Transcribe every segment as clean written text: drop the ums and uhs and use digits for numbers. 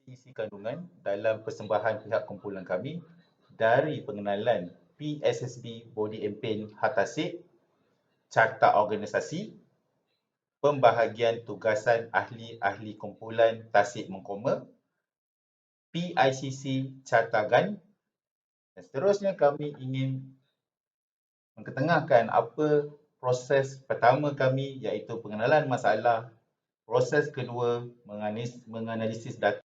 isi kandungan dalam persembahan pihak kumpulan kami dari pengenalan PSSB Body and Pain Hatasik, Carta Organisasi, pembahagian tugasan ahli-ahli kumpulan Tasik Mengkoma, PICC Carta GAN, dan seterusnya kami ingin mengetengahkan apa proses pertama kami iaitu pengenalan masalah, proses kedua menganalisis data,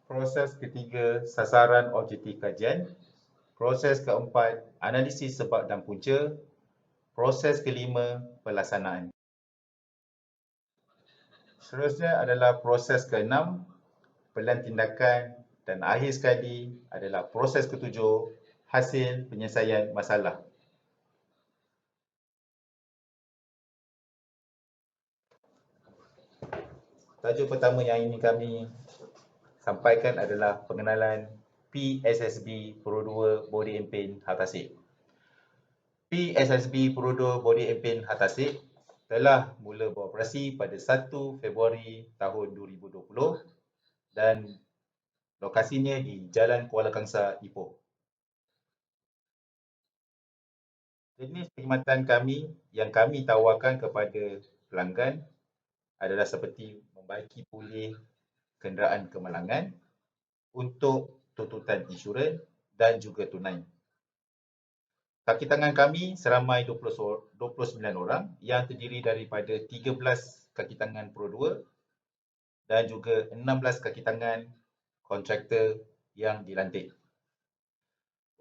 proses ketiga sasaran objektif kajian, proses keempat analisis sebab dan punca, proses kelima pelaksanaan. Seterusnya adalah proses keenam, pelan tindakan, dan akhir sekali adalah proses ketujuh, hasil penyelesaian masalah. Tajuk pertama yang ingin kami sampaikan adalah pengenalan PSSB Pro 2 Body and Pain Hatasik. PSSB Pro 2 Body and Pain Hatasik telah mula beroperasi pada 1 Februari tahun 2020 dan lokasinya di Jalan Kuala Kangsar, Ipoh. Jenis perkhidmatan kami yang kami tawarkan kepada pelanggan adalah seperti membaiki pulih kenderaan kemalangan untuk tuntutan insurans dan juga tunai. Kaki tangan kami seramai 29 orang yang terdiri daripada 13 kaki tangan Pro 2 dan juga 16 kaki tangan kontraktor yang dilantik.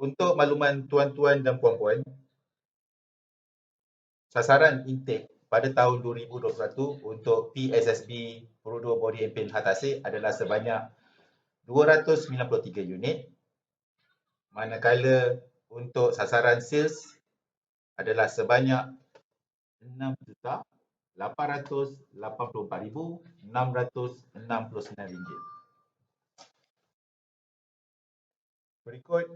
Untuk makluman tuan-tuan dan puan-puan, sasaran intake pada tahun 2021 untuk PSSB Pro 2 Body and Pain Hatasik adalah sebanyak 293 unit, manakala untuk sasaran sales adalah sebanyak 6,884,669 ringgit. Berikut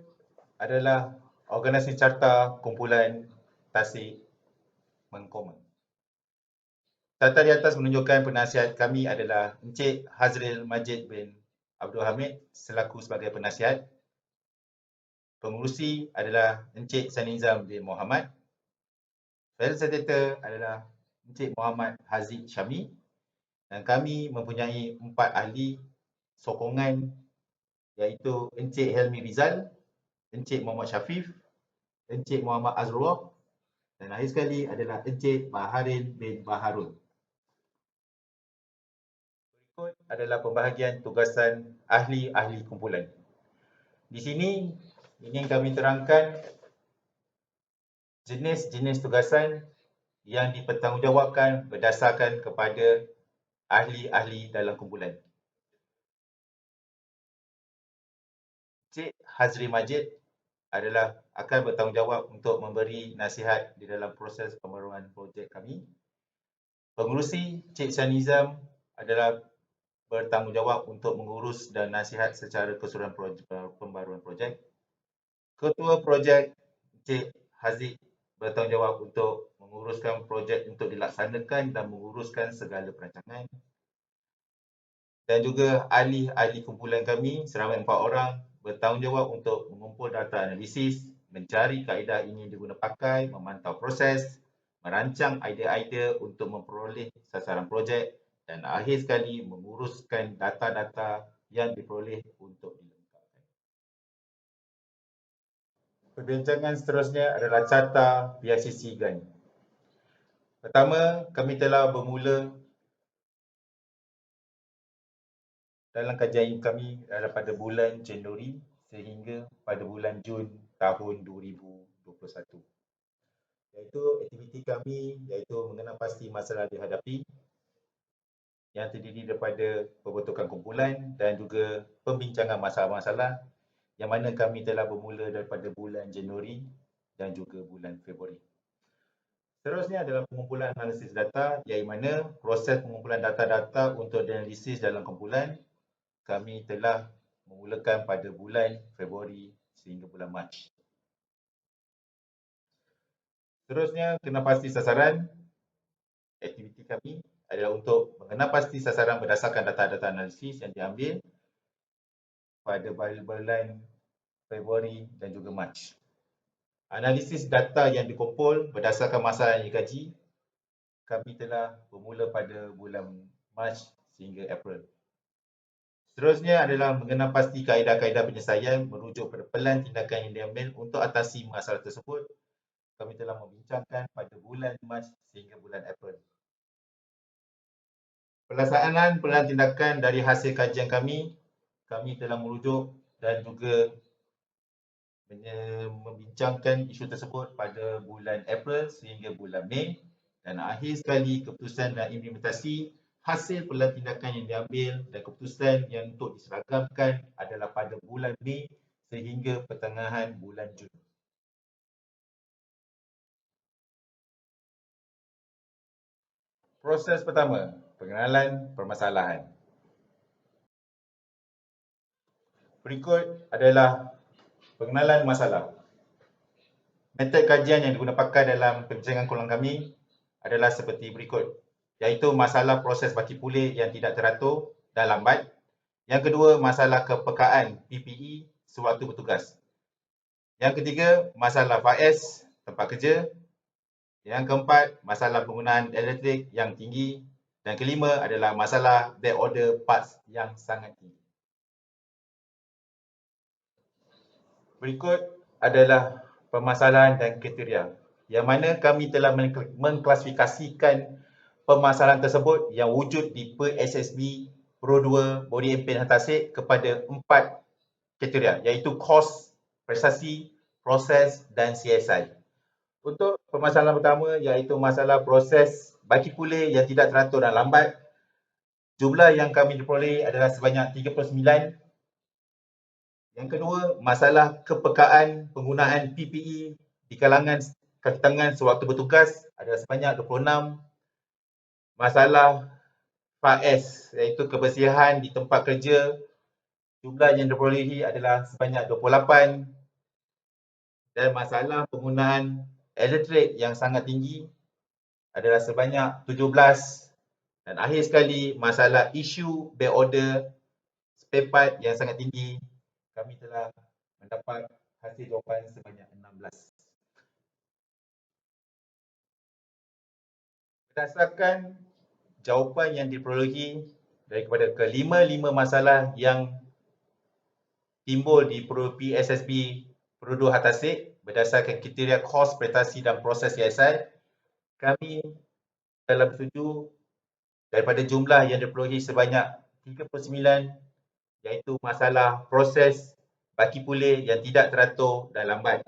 adalah organisasi carta kumpulan Tasik Mengkoma. Carta di atas menunjukkan penasihat kami adalah Encik Hazril Majid bin Abdul Hamid selaku sebagai penasihat. Pengurusi adalah Encik Sanizam bin Muhammad. Fasilitator adalah Encik Muhammad Haziq Syami. Dan kami mempunyai 4 ahli sokongan iaitu Encik Helmi Rizal, Encik Muhammad Syafif, Encik Muhammad Azrullah dan akhir sekali adalah Encik Baharin bin Baharun. Berikut adalah pembahagian tugasan ahli-ahli kumpulan. Di sini ingin kami terangkan jenis-jenis tugasan yang dipertanggungjawabkan berdasarkan kepada ahli-ahli dalam kumpulan. Encik Hazri Majid adalah akan bertanggungjawab untuk memberi nasihat di dalam proses pembaruan projek kami. Pengurusi Encik Sanizam adalah bertanggungjawab untuk mengurus dan nasihat secara keseluruhan pembaruan projek. Ketua projek Encik Haziq bertanggungjawab untuk menguruskan projek untuk dilaksanakan dan menguruskan segala perancangan. Dan juga ahli-ahli kumpulan kami seramai 4 orang bertanggungjawab untuk mengumpul data analisis, mencari kaedah ingin diguna pakai, memantau proses, merancang idea-idea untuk memperoleh sasaran projek dan akhir sekali menguruskan data-data yang diperoleh untuk dilengkapkan. Perbincangan seterusnya adalah carta PICC GAN. Pertama, kami telah bermula dalam kajian kami pada bulan Januari sehingga pada bulan Jun tahun 2021. Iaitu aktiviti kami iaitu mengenal pasti masalah dihadapi yang terdiri daripada pembentukan kumpulan dan juga pembincangan masalah-masalah yang mana kami telah bermula daripada bulan Januari dan juga bulan Februari. Seterusnya adalah pengumpulan analisis data, iaitu mana proses pengumpulan data-data untuk dianalisis dalam kumpulan kami telah memulakan pada bulan Februari sehingga bulan Mac. Seterusnya, kena pasti sasaran aktiviti kami adalah untuk mengenal pasti sasaran berdasarkan data-data analisis yang diambil pada bulan Februari dan juga Mac. Analisis data yang dikumpul berdasarkan masalah yang dikaji, kami telah bermula pada bulan Mac sehingga April. Seterusnya adalah mengenal pasti kaedah-kaedah penyelesaian merujuk pada pelan tindakan yang diambil untuk atasi masalah tersebut. Kami telah membincangkan pada bulan Mac sehingga bulan April. Pelaksanaan pelan tindakan dari hasil kajian kami telah merujuk dan juga membincangkan isu tersebut pada bulan April sehingga bulan Mei, dan akhir sekali keputusan dan implementasi hasil pelan tindakan yang diambil dan keputusan yang untuk diseragamkan adalah pada bulan Mei sehingga pertengahan bulan Jun. Proses pertama, pengenalan permasalahan. Berikut adalah pengenalan masalah. Metod kajian yang digunakan pakai dalam perbincangan kolam kami adalah seperti berikut, iaitu masalah proses baki pulih yang tidak teratur dan lambat. Yang kedua, masalah kepekaan PPE sewaktu bertugas. Yang ketiga, masalah FAS tempat kerja. Yang keempat, masalah penggunaan elektrik yang tinggi. Dan kelima adalah masalah back order parts yang sangat tinggi. Berikut adalah permasalahan dan kriteria yang mana kami telah mengklasifikasikan permasalahan tersebut yang wujud di PSSB Pro 2 Body and Paint Hantasik kepada 4 kriteria, iaitu kos, prestasi, proses dan CSI. Untuk permasalahan pertama iaitu masalah proses baki pulih yang tidak teratur dan lambat, jumlah yang kami diperoleh adalah sebanyak 39. Yang kedua, masalah kepekaan penggunaan PPE di kalangan kaki tangan sewaktu bertugas adalah sebanyak 26. Masalah FAS iaitu kebersihan di tempat kerja, jumlah yang diperolehi adalah sebanyak 28. Dan masalah penggunaan elektrik yang sangat tinggi adalah sebanyak 17. Dan akhir sekali, masalah isu back order spare part yang sangat tinggi, kami telah mendapat hasil jawapan sebanyak 16. Berdasarkan jawapan yang diperolehi daripada kelima-lima masalah yang timbul di PSSB Pro 2 Hantasik berdasarkan kriteria kos, prestasi dan proses CSI, kami telah bersetuju daripada jumlah yang diperolehi sebanyak 39, iaitu masalah proses baki pulih yang tidak teratur dan lambat.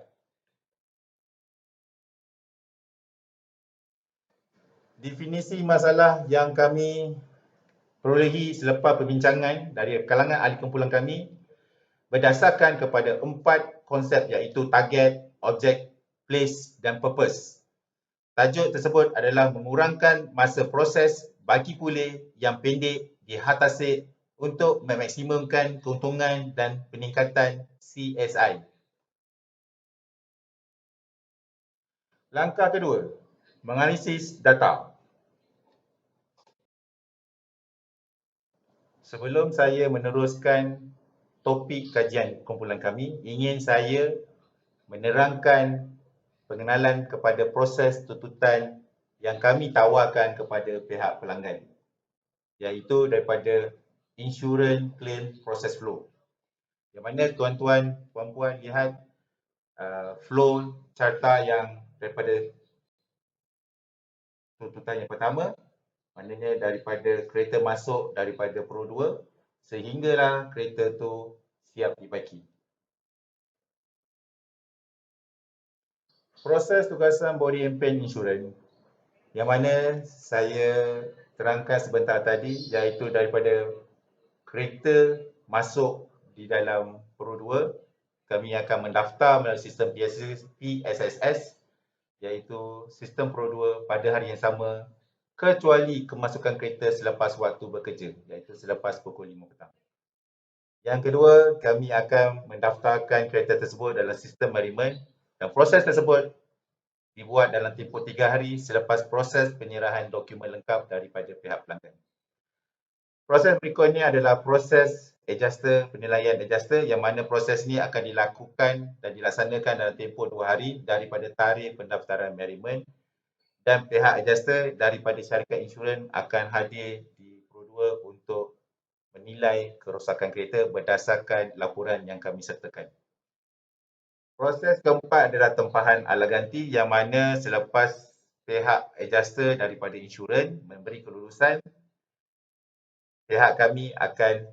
Definisi masalah yang kami perolehi selepas perbincangan dari kalangan ahli kumpulan kami berdasarkan kepada 4 konsep, iaitu target, objek, place dan purpose. Tajuk tersebut adalah mengurangkan masa proses baki pulih yang pendek di Hantasik untuk memaksimumkan keuntungan dan peningkatan CSI. Langkah kedua, menganalisis data. Sebelum saya meneruskan topik kajian kumpulan kami, ingin saya menerangkan pengenalan kepada proses tuntutan yang kami tawarkan kepada pihak pelanggan, iaitu daripada Insurance Claim Process Flow. Yang mana tuan-tuan, puan-puan lihat flow carta yang daripada tuntutan yang pertama, maknanya daripada kereta masuk daripada Pro 2 sehinggalah kereta tu siap dibaki. Proses tugasan body and paint insurance yang mana saya terangkan sebentar tadi, iaitu daripada kereta masuk di dalam Pro 2, kami akan mendaftar melalui sistem PSSS, iaitu sistem Pro 2 pada hari yang sama kecuali kemasukan kereta selepas waktu bekerja, iaitu selepas pukul 5 petang. Yang kedua, kami akan mendaftarkan kereta tersebut dalam sistem management dan proses tersebut dibuat dalam tempoh 3 hari selepas proses penyerahan dokumen lengkap daripada pihak pelanggan. Proses berikutnya adalah proses penilaian adjuster yang mana proses ini akan dilakukan dan dilaksanakan dalam tempoh 2 hari daripada tarikh pendaftaran merriment, dan pihak adjuster daripada syarikat insurans akan hadir di Pro 2 untuk menilai kerosakan kereta berdasarkan laporan yang kami sertakan. Proses keempat adalah tempahan ala ganti yang mana selepas pihak adjuster daripada insurans memberi kelulusan, pihak kami akan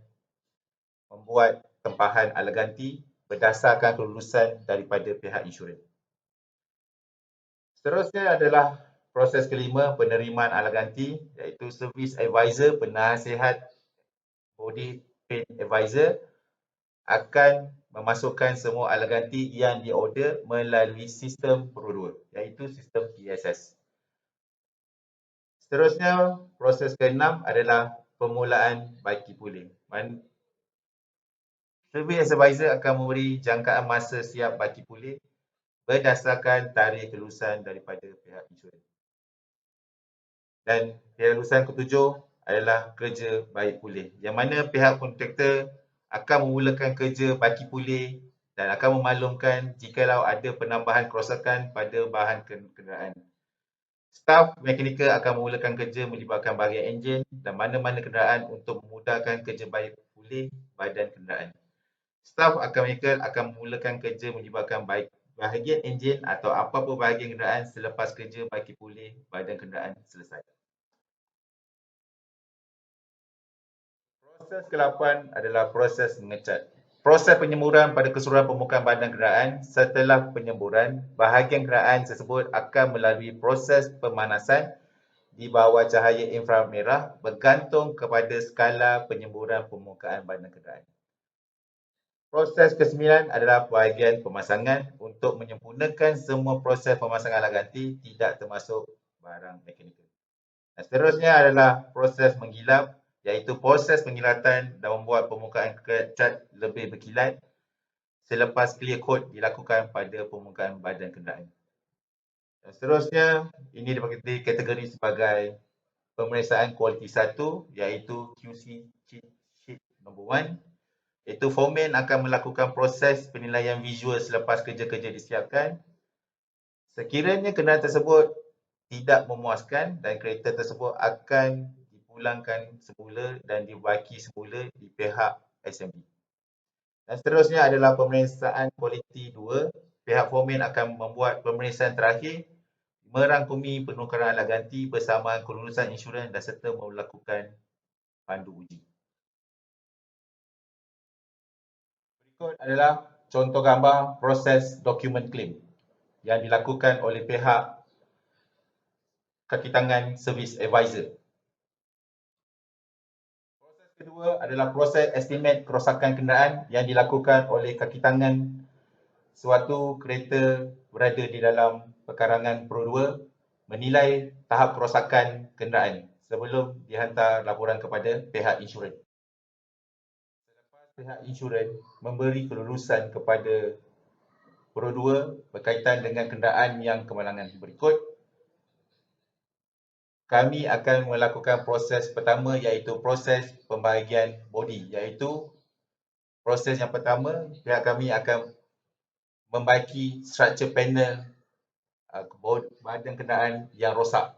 membuat tempahan ala ganti berdasarkan kelulusan daripada pihak insurans. Seterusnya adalah proses kelima, penerimaan ala ganti, iaitu service advisor, penasihat body paint advisor akan memasukkan semua ala ganti yang diorder melalui sistem Pro 2, iaitu sistem PSS. Seterusnya, proses keenam adalah permulaan baiki pulih. Service advisor akan memberi jangkaan masa siap baiki pulih berdasarkan tarikh kelulusan daripada pihak insurans. Dan kelulusan ketujuh adalah kerja baik pulih, yang mana pihak kontraktor akan memulakan kerja baiki pulih dan akan memaklumkan jikalau ada penambahan kerosakan pada bahan kenderaan. Staf mekanikal akan memulakan kerja melibatkan bahagian enjin dan mana-mana kenderaan untuk memudahkan kerja baik pulih badan kenderaan. Staf mekanikal akan memulakan kerja melibatkan bahagian enjin atau apa-apa bahagian kenderaan selepas kerja baiki pulih badan kenderaan selesai. Proses ke-8 adalah proses mengecat. Proses penyemburan pada keseluruhan permukaan badan kenderaan. Setelah penyemburan, bahagian kenderaan tersebut akan melalui proses pemanasan di bawah cahaya inframerah bergantung kepada skala penyemburan permukaan badan kenderaan. Proses ke-9 adalah bahagian pemasangan. Untuk menyempurnakan semua proses pemasangan ala ganti tidak termasuk barang mekanikal. Dan seterusnya adalah proses menggilap, iaitu proses pengilatan dan membuat permukaan cat lebih berkilat selepas clear coat dilakukan pada permukaan badan kenderaan. Dan seterusnya, ini dikategori sebagai pemeriksaan kualiti 1, iaitu QC sheet nombor 1. Iaitu foreman akan melakukan proses penilaian visual selepas kerja-kerja disiapkan. Sekiranya kenderaan tersebut tidak memuaskan dan kereta tersebut akan dipulangkan semula dan dibaiki semula di pihak assembly. Dan seterusnya adalah pemeriksaan kualiti 2. Pihak foreman akan membuat pemeriksaan terakhir, merangkumi penukaran ala ganti bersama kelulusan insurans dan serta melakukan pandu uji. Berikut adalah contoh gambar proses dokumen claim yang dilakukan oleh pihak kaki tangan service advisor. Proses kedua adalah proses estimate kerosakan kenderaan yang dilakukan oleh kaki tangan suatu kereta berada di dalam pekarangan Pro 2 menilai tahap kerosakan kenderaan sebelum dihantar laporan kepada pihak insurans. Pihak insurans memberi kelulusan kepada Pro 2 berkaitan dengan kenderaan yang kemalangan berikut. Kami akan melakukan proses pertama, iaitu proses pembahagian bodi, iaitu proses yang pertama pihak kami akan membaiki structure panel badan kenderaan yang rosak.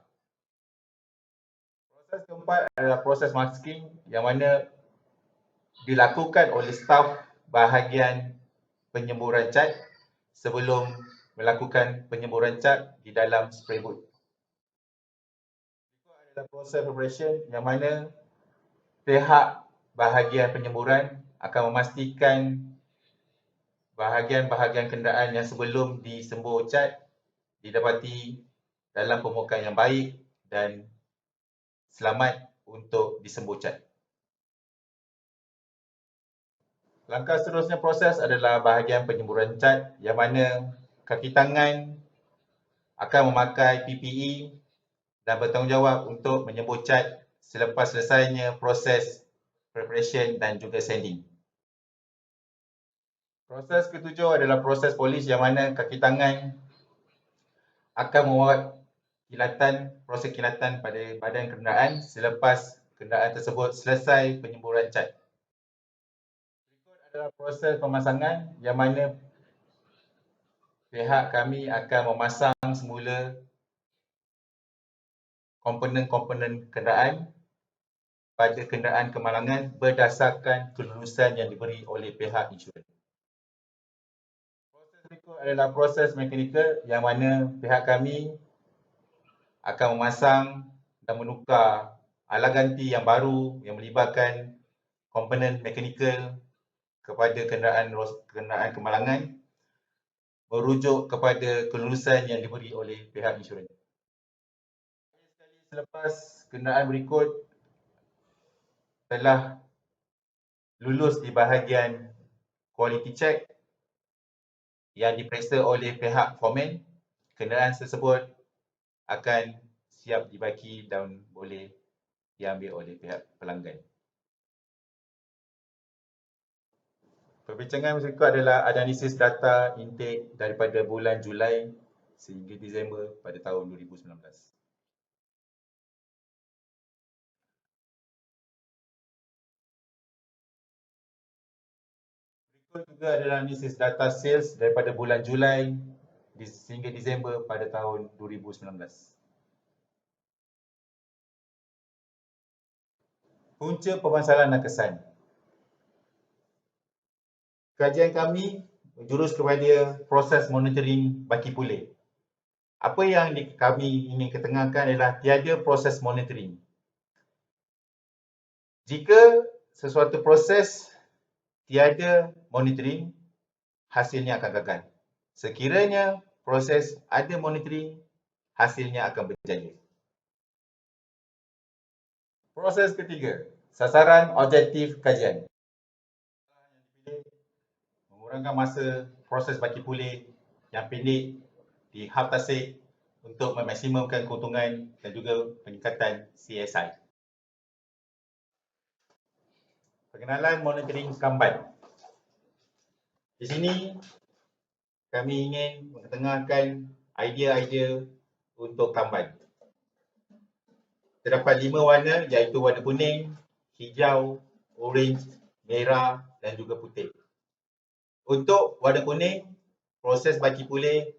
Proses keempat adalah proses masking yang mana dilakukan oleh staf bahagian penyemburan cat sebelum melakukan penyemburan cat di dalam spray booth. Itu adalah proses preparation yang mana pihak bahagian penyemburan akan memastikan bahagian-bahagian kenderaan yang sebelum disembur cat didapati dalam permukaan yang baik dan selamat untuk disembur cat. Langkah seterusnya proses adalah bahagian penyemburan cat yang mana kaki tangan akan memakai PPE dan bertanggungjawab untuk menyembur cat selepas selesainya proses preparation dan juga sanding. Proses ketujuh adalah proses polish yang mana kaki tangan akan membuat proses kilatan pada badan kenderaan selepas kenderaan tersebut selesai penyemburan cat. Berikut adalah proses pemasangan yang mana pihak kami akan memasang semula komponen-komponen kenderaan pada kenderaan kemalangan berdasarkan kelulusan yang diberi oleh pihak insurans. Proses berikut adalah proses mekanikal yang mana pihak kami akan memasang dan menukar ala ganti yang baru yang melibatkan komponen mekanikal kepada kenderaan kemalangan merujuk kepada kelulusan yang diberi oleh pihak insurans. Selepas kenderaan berikut telah lulus di bahagian quality check yang diperiksa oleh pihak foreman, kenderaan tersebut akan siap dibaki dan boleh diambil oleh pihak pelanggan. Perbincangan berikut adalah analisis data intake daripada bulan Julai sehingga Disember pada tahun 2019. Berikut juga adalah analisis data sales daripada bulan Julai sehingga Disember pada tahun 2019. Punca permasalahan dan kesan. Kajian kami menjurus kepada proses monitoring baki pulih. Apa yang kami ingin ketengahkan adalah tiada proses monitoring. Jika sesuatu proses tiada monitoring, hasilnya akan gagal. Sekiranya proses ada monitoring, hasilnya akan berjaya. Proses ketiga, sasaran objektif kajian. Mengurangkan masa proses baki pulih yang pendek di Hub Tasik untuk memaksimumkan keuntungan dan juga peningkatan CSI. Pengenalan monitoring Kanban. Di sini kami ingin mengetengahkan idea-idea untuk Kanban. Terdapat 5 warna iaitu warna kuning, hijau, orange, merah dan juga putih. Untuk warna kuning, proses baki pulih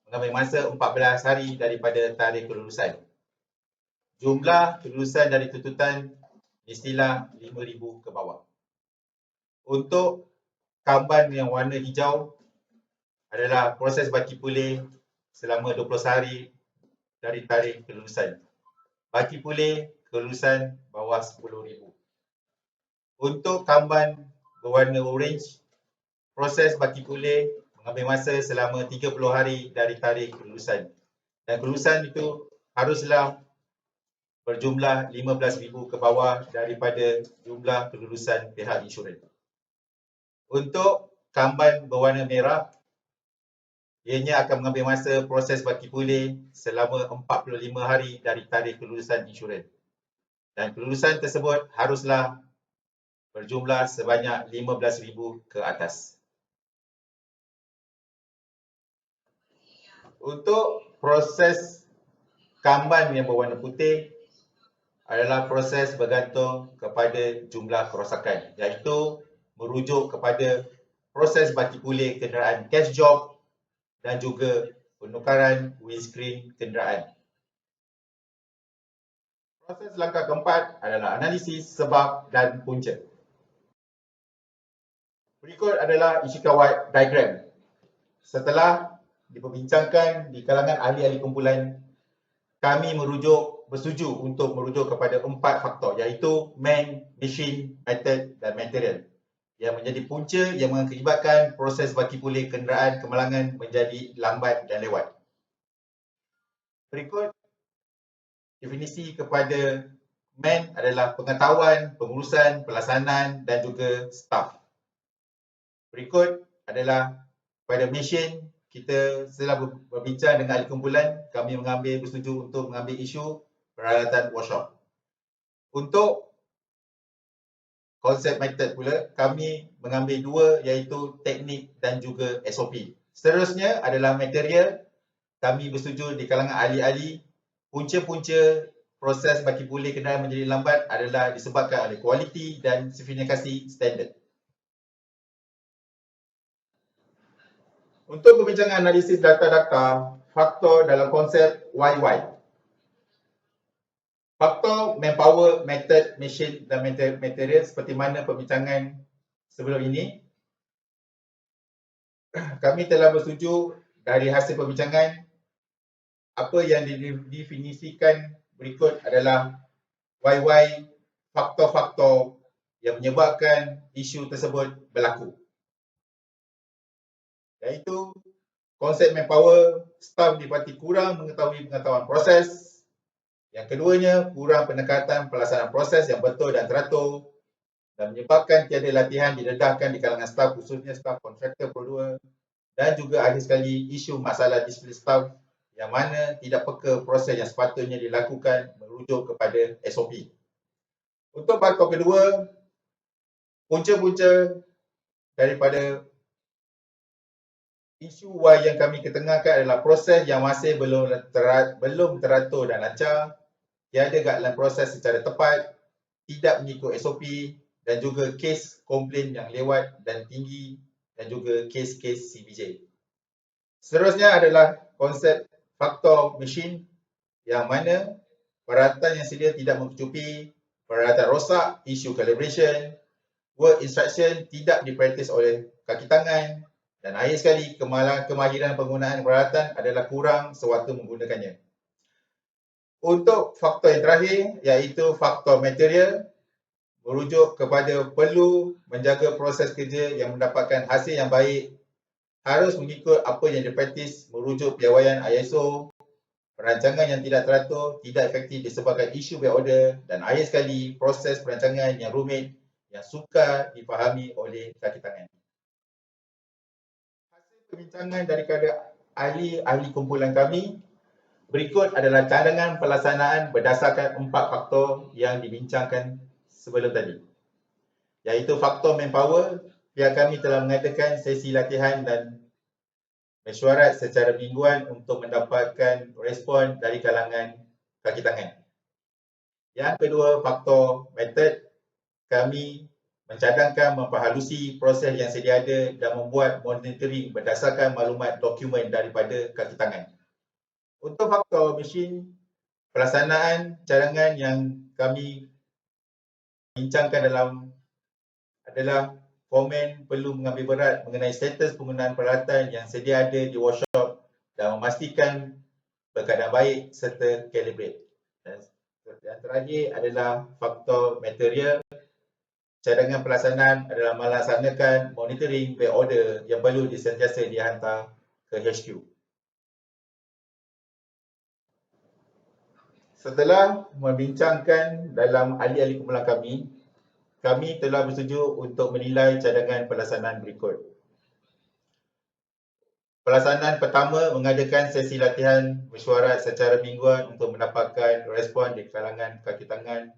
mengambil masa 14 hari daripada tarikh kelulusan. Jumlah kelulusan dari tuntutan mestilah 5,000 ke bawah. Untuk Kanban yang warna hijau adalah proses baki pulih selama 20 hari dari tarikh kelulusan. Baki pulih kelulusan bawah 10,000. Untuk Kanban berwarna orange, proses baki pulih mengambil masa selama 30 hari dari tarikh kelulusan. Dan kelulusan itu haruslah berjumlah 15,000 ke bawah daripada jumlah kelulusan pihak insurans. Untuk Kanban berwarna merah, ianya akan mengambil masa proses baki pulih selama 45 hari dari tarikh kelulusan insurans. Dan kelulusan tersebut haruslah berjumlah sebanyak 15,000 ke atas. Untuk proses Kanban yang berwarna putih adalah proses bergantung kepada jumlah kerosakan, iaitu merujuk kepada proses baki pulih kenderaan cash job dan juga penukaran windscreen kenderaan. Proses langkah keempat adalah analisis sebab dan punca. Berikut adalah Ishikawa diagram. Setelah diperbincangkan di kalangan ahli-ahli kumpulan, kami bersetuju untuk merujuk kepada 4 faktor iaitu man, machine, method dan material yang menjadi punca yang mengakibatkan proses baki pulih kenderaan kemalangan menjadi lambat dan lewat. Berikut definisi kepada man adalah pengetahuan, pengurusan, pelaksanaan dan juga staff. Berikut adalah pada machine. Kita setelah berbincang dengan ahli kumpulan, kami bersetuju untuk mengambil isu peralatan workshop. Untuk konsep method pula, kami mengambil 2 iaitu teknik dan juga SOP. Seterusnya adalah material. kami bersetuju di kalangan ahli-ahli punca-punca proses bagi pulih kenderaan menjadi lambat adalah disebabkan oleh kualiti dan spesifikasi standard. Untuk perbincangan analisis data-data, faktor dalam konsep YY. Faktor manpower, method, machine dan material seperti mana perbincangan sebelum ini, kami telah bersetuju dari hasil perbincangan apa yang didefinisikan berikut adalah YY faktor-faktor yang menyebabkan isu tersebut berlaku. Iaitu konsep manpower, staf didapati kurang mengetahui pengetahuan proses. Yang keduanya, kurang pendekatan pelaksanaan proses yang betul dan teratur dan menyebabkan tiada latihan didedahkan di kalangan staf, khususnya staf kontraktor Pro 2, dan juga akhir sekali isu masalah disiplin staf yang mana tidak peka proses yang sepatutnya dilakukan merujuk kepada SOP. Untuk faktor kedua, punca-punca daripada isu Y yang kami ketengahkan adalah proses yang masih belum teratur dan lancar, tiada guideline proses secara tepat, tidak mengikut SOP dan juga kes komplain yang lewat dan tinggi dan juga kes-kes CBJ. Seterusnya adalah konsep faktor mesin yang mana peralatan yang sedia tidak mencukupi, peralatan rosak, isu calibration, work instruction tidak dipraktis oleh kaki tangan, dan akhir sekali kemahiran penggunaan peralatan adalah kurang sewaktu menggunakannya. Untuk faktor yang terakhir iaitu faktor material, merujuk kepada perlu menjaga proses kerja yang mendapatkan hasil yang baik harus mengikut apa yang dipraktis merujuk piawaian ISO, perancangan yang tidak teratur, tidak efektif disebabkan isu back order, dan akhir sekali proses perancangan yang rumit yang sukar dipahami oleh kaki tangan. Hasil perbincangan daripada ahli-ahli kumpulan kami berikut adalah cadangan pelaksanaan berdasarkan 4 faktor yang dibincangkan sebelum tadi. Iaitu faktor manpower, pihak kami telah mengadakan sesi latihan dan mesyuarat secara mingguan untuk mendapatkan respon dari kalangan kaki tangan. Yang kedua, faktor method, kami mencadangkan memperhalusi proses yang sedia ada dan membuat monitoring berdasarkan maklumat dokumen daripada kaki tangan. Untuk faktor mesin, pelaksanaan cadangan yang kami bincangkan adalah foreman perlu mengambil berat mengenai status penggunaan peralatan yang sedia ada di workshop dan memastikan berkeadaan baik serta calibrate. Dan yang terakhir adalah faktor material. Cadangan pelaksanaan adalah melaksanakan monitoring back order yang perlu sentiasa dihantar ke HQ. Setelah membincangkan dalam ahli-ahli kumpulan kami telah bersetuju untuk menilai cadangan pelaksanaan berikut. Pelaksanaan pertama, mengadakan sesi latihan mesyuarat secara mingguan untuk mendapatkan respon di kalangan kaki tangan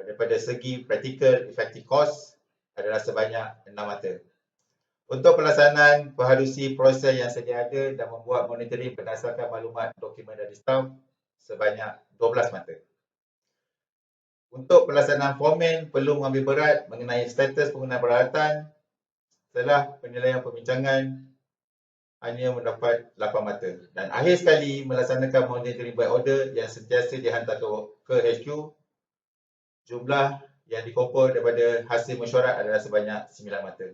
daripada segi praktikal effective cost adalah sebanyak 6 mata. Untuk pelaksanaan perhalusi proses yang sedia ada dan membuat monitoring berdasarkan maklumat dokumen dari staf sebanyak 12 mata. Untuk pelaksanaan foreman perlu mengambil berat mengenai status penggunaan peralatan, setelah penilaian perbincangan hanya mendapat 8 mata. Dan akhir sekali melaksanakan monitoring by order yang sentiasa dihantar ke HQ, jumlah yang dikumpul daripada hasil mesyuarat adalah sebanyak 9 mata.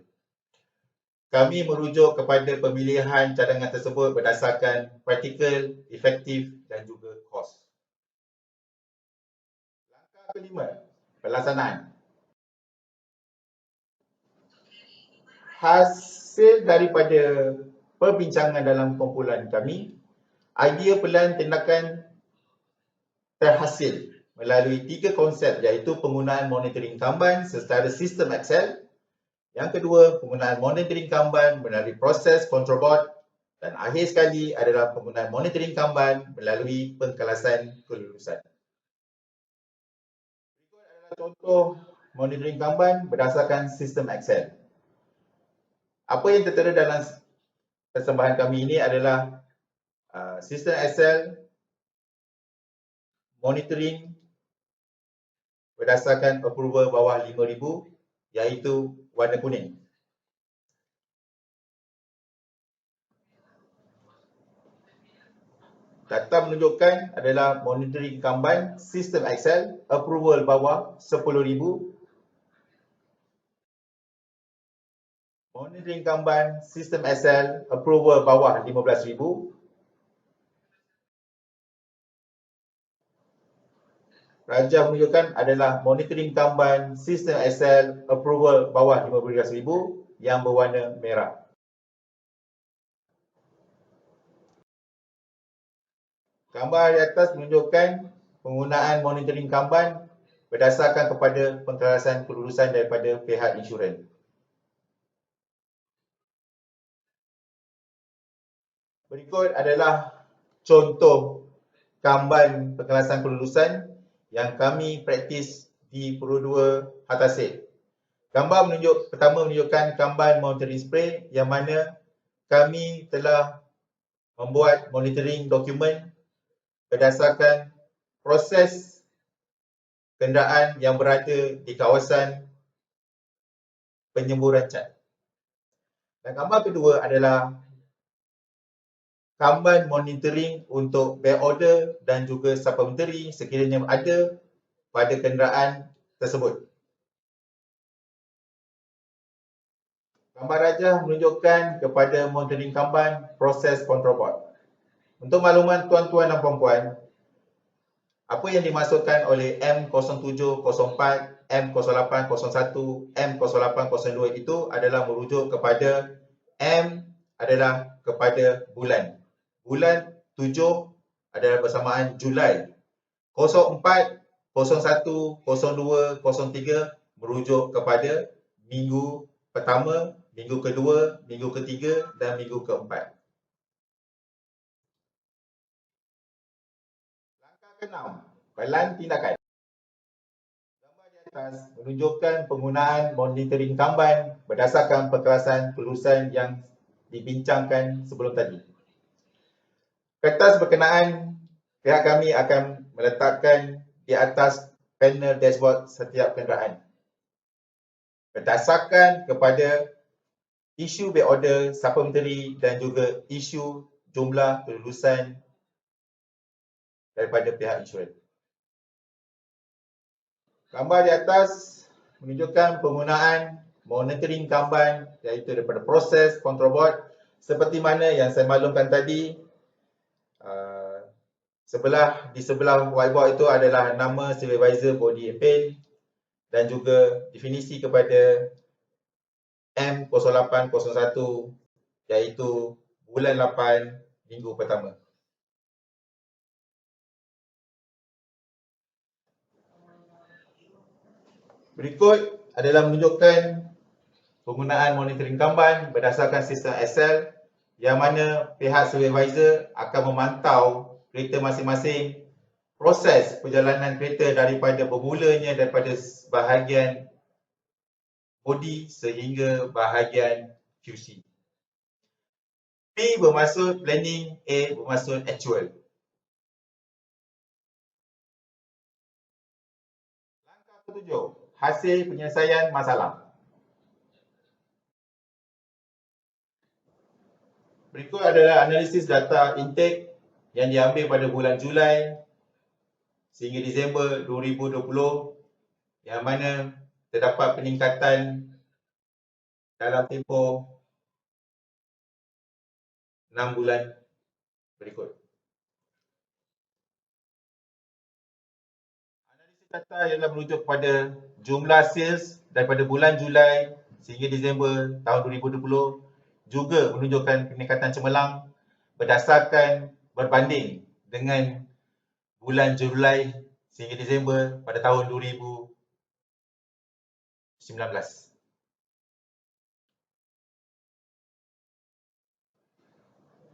Kami merujuk kepada pemilihan cadangan tersebut berdasarkan praktikal, efektif dan juga kos. Langkah kelima, pelaksanaan. Hasil daripada perbincangan dalam kumpulan kami, idea pelan tindakan terhasil melalui 3 konsep iaitu penggunaan monitoring Kanban secara sistem Excel. Yang kedua, penggunaan monitoring Kanban melalui proses control board, dan akhir sekali adalah penggunaan monitoring Kanban melalui pengkelasan kelulusan. Berikut adalah contoh monitoring Kanban berdasarkan sistem Excel. Apa yang tertera dalam persembahan kami ini adalah Sistem Excel monitoring berdasarkan approval bawah 5,000 iaitu warna kuning. Data menunjukkan adalah monitoring Kanban sistem Excel approval bawah 10,000. Monitoring Kanban sistem Excel approval bawah 15,000. Rajah menunjukkan adalah monitoring Kanban sistem Excel approval bawah 15,000 yang berwarna merah. Gambar di atas menunjukkan penggunaan monitoring Kanban berdasarkan kepada pengkelasan kelulusan daripada pihak insurans. Berikut adalah contoh Kanban pengkelasan kelulusan yang kami praktis di Purudua Hatasik. Gambar pertama menunjukkan Kanban monitoring spray yang mana kami telah membuat monitoring dokumen berdasarkan proses kenderaan yang berada di kawasan penyemburan cat. Dan gambar kedua adalah Kanban monitoring untuk back order dan juga supplementary sekiranya ada pada kenderaan tersebut. Gambar rajah menunjukkan kepada monitoring Kanban proses control board. Untuk makluman tuan-tuan dan puan-puan, apa yang dimaksudkan oleh M0704, M0801, M0802 itu adalah merujuk kepada M adalah kepada bulan. Bulan 7 adalah bersamaan Julai. 04, 01, 02, 03 merujuk kepada minggu pertama, minggu kedua, minggu ketiga dan minggu keempat. Langkah ke-6, pelan tindakan. Gambar di atas menunjukkan penggunaan monitoring Kanban berdasarkan pengkelasan kelulusan yang dibincangkan sebelum tadi. Kertas berkenaan pihak kami akan meletakkan di atas panel dashboard setiap kenderaan. Berdasarkan kepada isu back order, supplementary dan juga isu jumlah kelulusan daripada pihak insurans. Gambar di atas menunjukkan penggunaan monitoring Kanban iaitu daripada proses control board seperti mana yang saya maklumkan tadi. Di sebelah whiteboard itu adalah nama supervisor body appeal dan juga definisi kepada M0801 iaitu bulan 8 minggu pertama. Berikut adalah menunjukkan penggunaan monitoring Kanban berdasarkan sistem Excel yang mana pihak supervisor akan memantau kereta masing-masing, proses perjalanan kereta daripada bermulanya daripada bahagian body sehingga bahagian QC. P bermaksud planning, A bermaksud actual. Langkah ke-7, hasil penyelesaian masalah. Berikut adalah analisis data intake yang diambil pada bulan Julai sehingga Disember 2020 yang mana terdapat peningkatan dalam tempoh 6 bulan berikut. Analisis data ialah merujuk kepada jumlah sales daripada bulan Julai sehingga Disember tahun 2020 juga menunjukkan peningkatan cemerlang berdasarkan berbanding dengan bulan Julai sehingga Disember pada tahun 2019.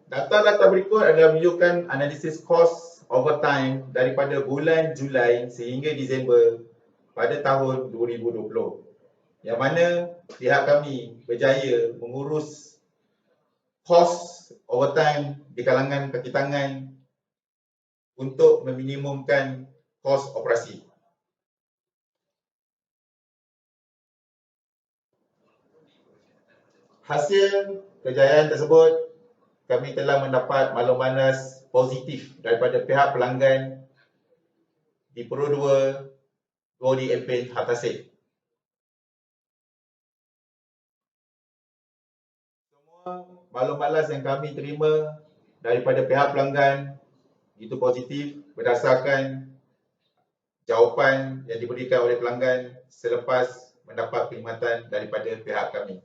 Data-data berikut adalah menunjukkan analisis cost overtime daripada bulan Julai sehingga Disember pada tahun 2020. Yang mana pihak kami berjaya mengurus kos overtime di kalangan kaki tangan untuk meminimumkan kos operasi. Hasil kejayaan tersebut, kami telah mendapat maklum manas positif daripada pihak pelanggan di Puru 2 Gori Empin Tasik. Semua maklum malas yang kami terima daripada pihak pelanggan itu positif berdasarkan jawapan yang diberikan oleh pelanggan selepas mendapat perkhidmatan daripada pihak kami.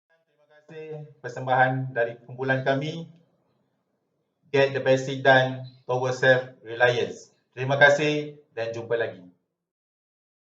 Terima kasih persembahan dari kumpulan kami, Get the Basic Done Tower Self Reliance. Terima kasih dan jumpa lagi.